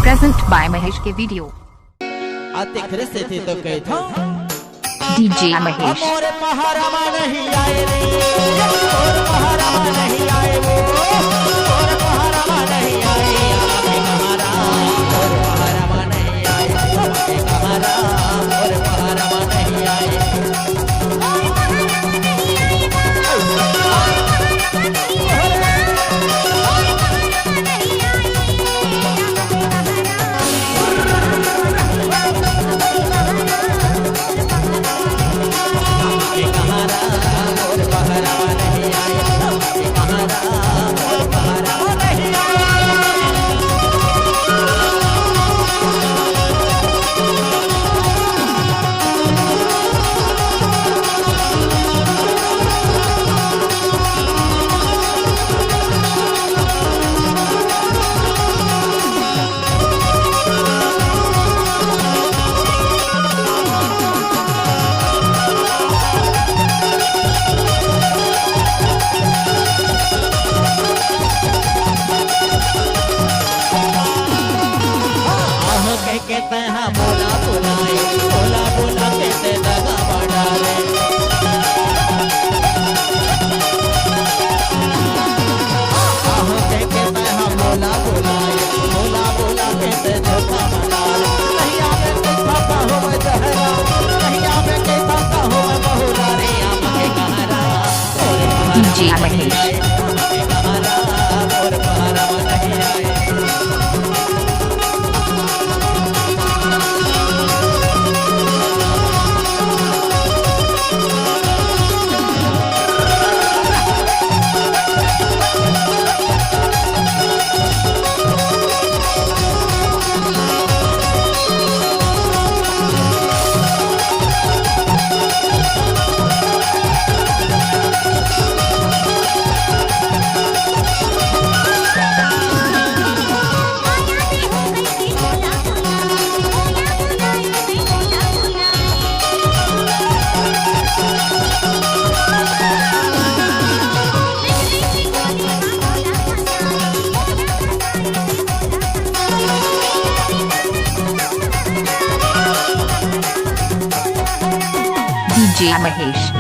Present by Mahesh के video. आते खरसे थे तो कहे था डीजे महेश। मोरे पहाड़वा नहीं आए रे, मोरे पहाड़वा नहीं आए वो, मोरे पहाड़वा नहीं आए, आके कहारा, मोरे पहाड़वा नहीं आए, आके कहारा, मोरे पहाड़वा नहीं आए। कहते हैं बोला बुलाए, बोला बोला कहते दगा बढ़ाए। कहते हैं बोला बुलाए, बोला बोला कहते धोखा बढ़ाए। नहीं आवे कैसा का हो मैं जहरा, नहीं आवे कैसा का हो मैं बहुरा रे, आपके कहारा डीजे महेश। आपके कहारा और पहाड़ा नहीं आए। डीजे महेश।